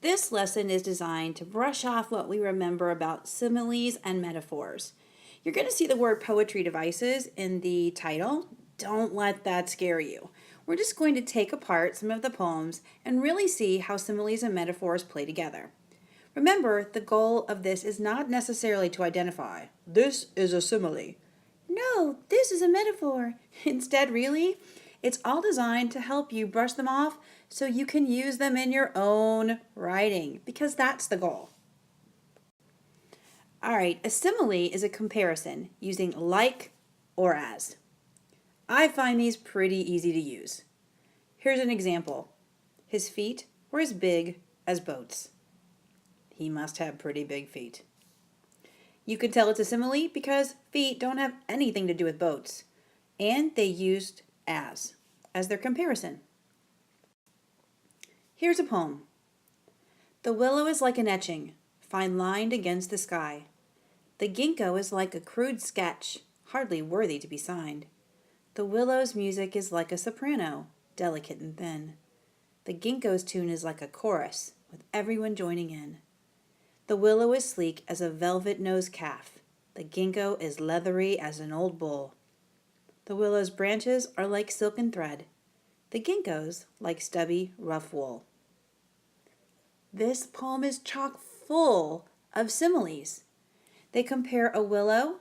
This lesson is designed to brush off what we remember about similes and metaphors. You're going to see the word poetry devices in the title. Don't let that scare you. We're just going to take apart some of the poems and really see how similes and metaphors play together. Remember, the goal of this is not necessarily to identify, this is a simile. No, this is a metaphor. Instead, really, it's all designed to help you brush them off so you can use them in your own writing, because that's the goal. All right, a simile is a comparison using like or as. I find these pretty easy to use. Here's an example. His feet were as big as boats. He must have pretty big feet. You can tell it's a simile because feet don't have anything to do with boats, and they used as their comparison. Here's a poem. The willow is like an etching, fine lined against the sky. The ginkgo is like a crude sketch, hardly worthy to be signed. The willow's music is like a soprano, delicate and thin. The ginkgo's tune is like a chorus, with everyone joining in. The willow is sleek as a velvet-nosed calf. The ginkgo is leathery as an old bull. The willow's branches are like silken thread. The ginkgo's like stubby, rough wool. This poem is chock full of similes. They compare a willow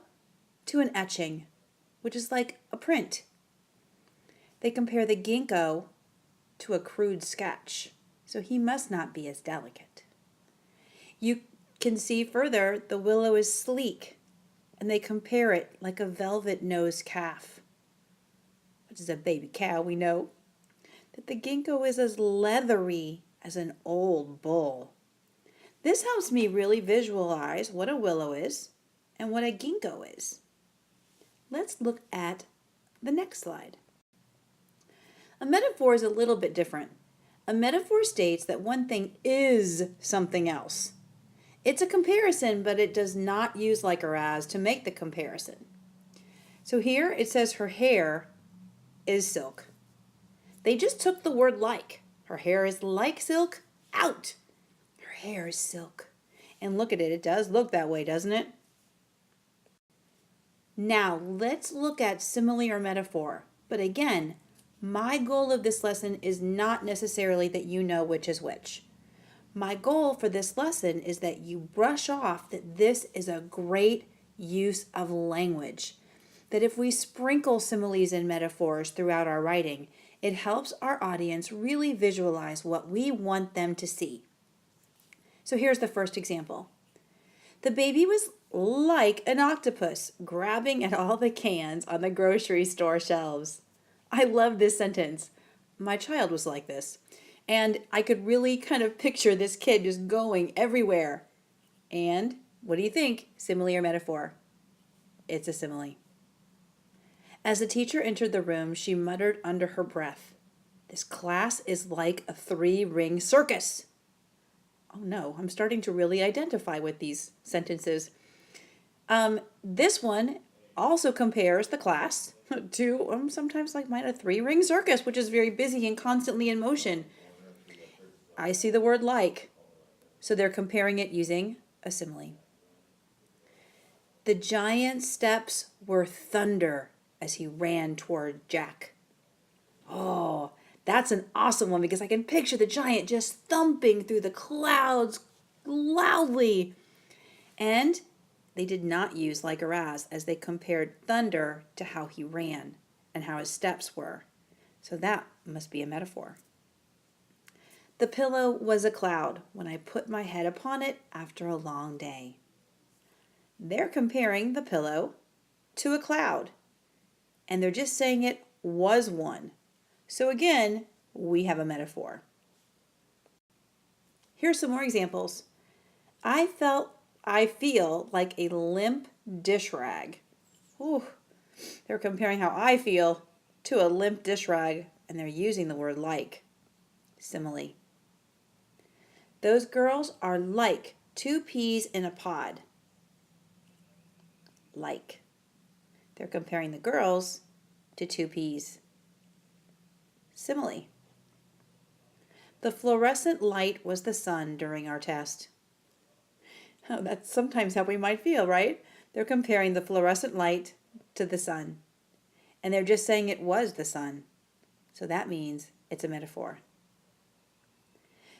to an etching, which is like a print. They compare the ginkgo to a crude sketch, so he must not be as delicate. You can see further the willow is sleek, and they compare it like a velvet-nosed calf, which is a baby cow, we know. That the ginkgo is as leathery as an old bull. This helps me really visualize what a willow is and what a ginkgo is. Let's look at the next slide. A metaphor is a little bit different. A metaphor states that one thing is something else. It's a comparison, but it does not use like or as to make the comparison. So here it says her hair is silk. They just took the word like. Her hair is like silk, out. Her hair is silk. And look at it, it does look that way, doesn't it? Now let's look at simile or metaphor. But again, my goal of this lesson is not necessarily that you know which is which. My goal for this lesson is that you brush off that this is a great use of language. That if we sprinkle similes and metaphors throughout our writing, it helps our audience really visualize what we want them to see. So here's the first example. The baby was like an octopus grabbing at all the cans on the grocery store shelves. I love this sentence. My child was like this. And I could really kind of picture this kid just going everywhere. And what do you think? Simile or metaphor? It's a simile. As the teacher entered the room, she muttered under her breath, "This class is like a three-ring circus." Oh no, I'm starting to really identify with these sentences. This one also compares the class to sometimes like mine, a three-ring circus, which is very busy and constantly in motion. I see the word like, so they're comparing it using a simile. The giant's steps were thunder as he ran toward Jack. Oh, that's an awesome one because I can picture the giant just thumping through the clouds loudly. And they did not use like or as they compared thunder to how he ran and how his steps were. So that must be a metaphor. The pillow was a cloud when I put my head upon it after a long day. They're comparing the pillow to a cloud. And they're just saying it was one. So again, we have a metaphor. Here's some more examples. I feel like a limp dish rag. Ooh, they're comparing how I feel to a limp dish rag, and they're using the word like. Simile. Those girls are like two peas in a pod. Like. They're comparing the girls to two peas. Simile. The fluorescent light was the sun during our test. Oh, that's sometimes how we might feel, right? They're comparing the fluorescent light to the sun. And they're just saying it was the sun. So that means it's a metaphor.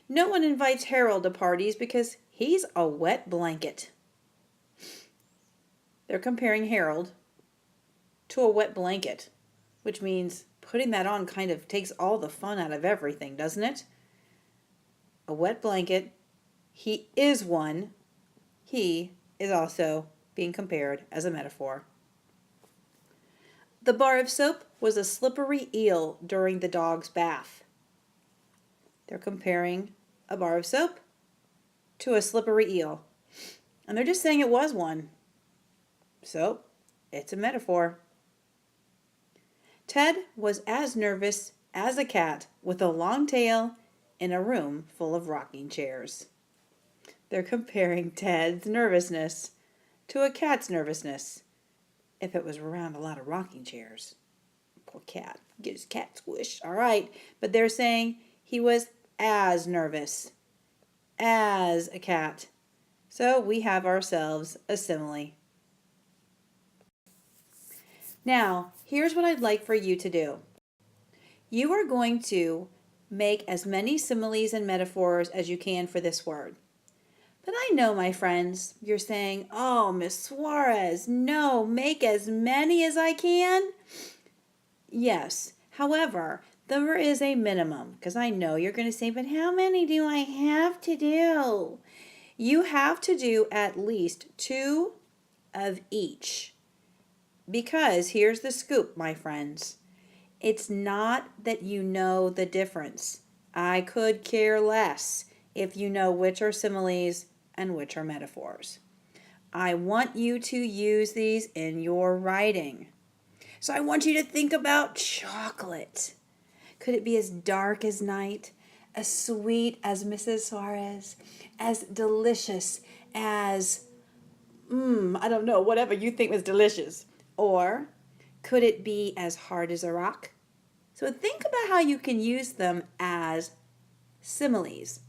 No one invites Harold to parties because he's a wet blanket. They're comparing Harold to a wet blanket, which means putting that on kind of takes all the fun out of everything, doesn't it? A wet blanket. He is one. He is also being compared as a metaphor. The bar of soap was a slippery eel during the dog's bath. They're comparing a bar of soap to a slippery eel. And they're just saying it was one. So, it's a metaphor. Ted was as nervous as a cat with a long tail in a room full of rocking chairs. They're comparing Ted's nervousness to a cat's nervousness if it was around a lot of rocking chairs. Poor cat. Get his cat squished. All right. But they're saying he was as nervous as a cat. So we have ourselves a simile. Now, here's what I'd like for you to do. You are going to make as many similes and metaphors as you can for this word. But I know, my friends, you're saying, oh, Miss Suarez, no, make as many as I can. Yes. However, there is a minimum, because I know you're going to say, but how many do I have to do? You have to do at least 2 of each. Because here's the scoop, my friends. It's not that you know the difference. I could care less if you know which are similes and which are metaphors. I want you to use these in your writing. So I want you to think about chocolate. Could it be as dark as night, as sweet as Mrs. Suarez, as delicious as, I don't know, whatever you think was delicious? Or could it be as hard as a rock? So think about how you can use them as similes.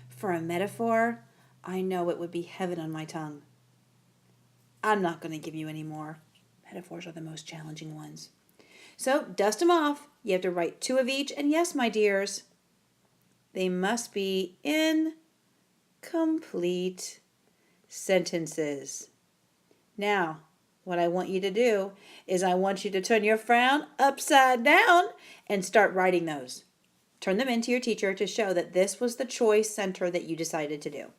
For a metaphor, I know it would be heaven on my tongue. I'm not going to give you any more. Metaphors are the most challenging ones. So dust them off. You have to write 2 of each. And yes, my dears, they must be in complete sentences. Now, what I want you to do is I want you to turn your frown upside down and start writing those. Turn them into your teacher to show that this was the choice center that you decided to do.